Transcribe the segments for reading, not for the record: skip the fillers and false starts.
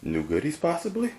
New goodies, possibly?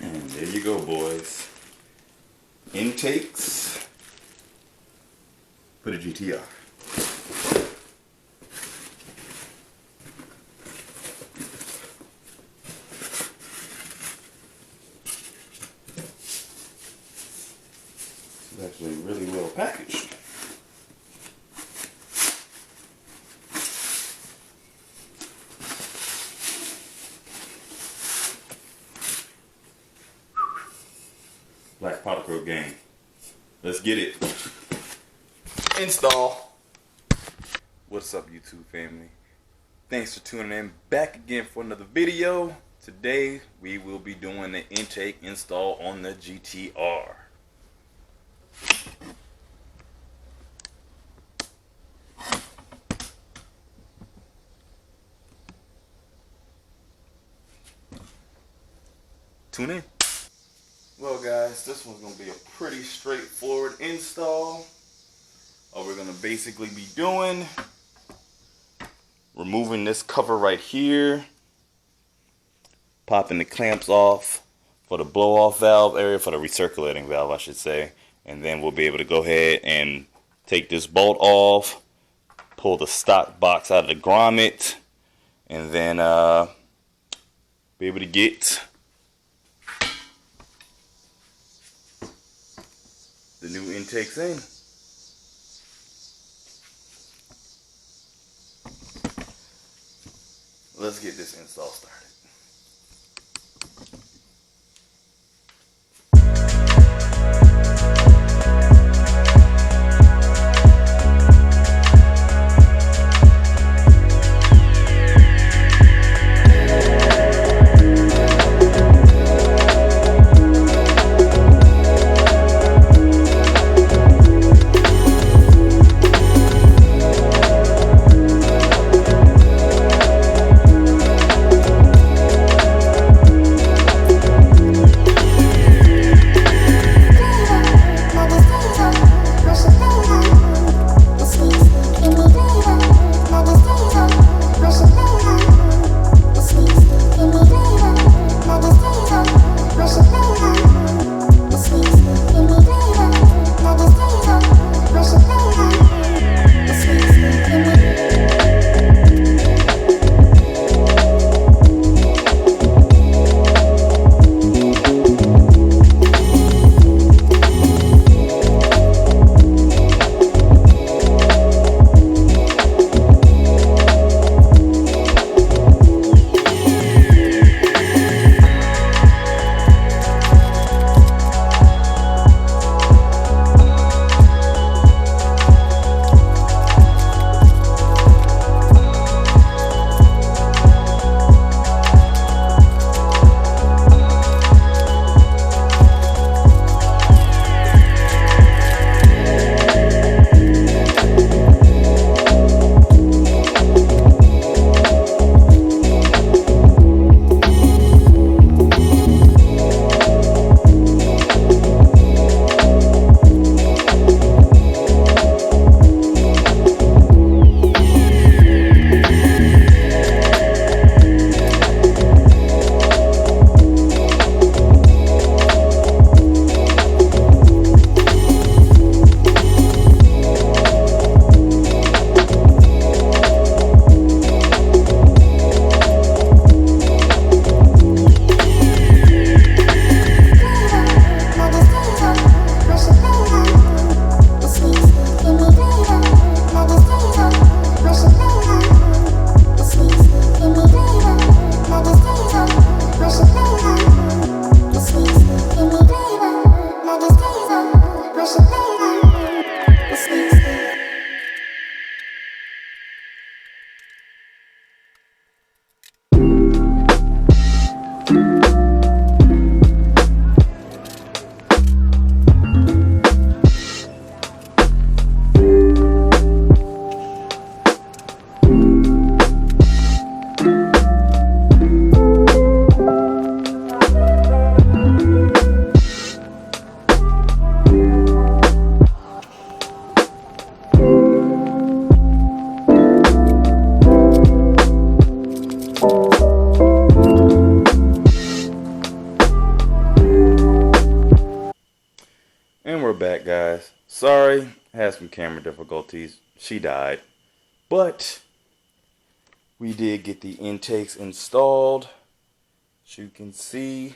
And there you go, boys. Intakes for the GTR. It's actually really well packaged. Black Powder Coat gang. Let's get it. Install. What's up, YouTube family? Thanks for tuning in back again for another video. Today we will be doing the intake install on the GTR. Tune in. Well guys, this one's going to be a pretty straightforward install. All we're going to basically be doing, removing this cover right here, popping the clamps off for the blow off valve area, for the recirculating valve I should say, and then we'll be able to go ahead and take this bolt off, pull the stock box out of the grommet, and then be able to get the new intakes in. Let's get this install started. had some camera difficulties. She died. But we did get the intakes installed. As you can see,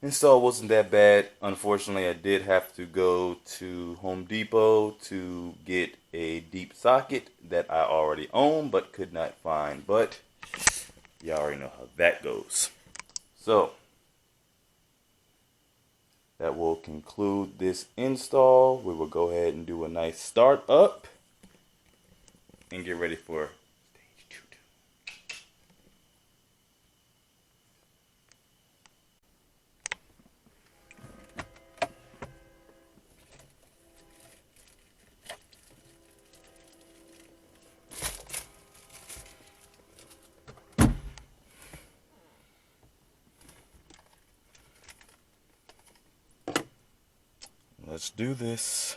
install wasn't that bad. Unfortunately, I did have to go to Home Depot to get a deep socket that I already own but could not find. But y'all already know how that goes. So that will conclude this install. We will go ahead and do a nice start up and get ready for stage 2. Let's do this.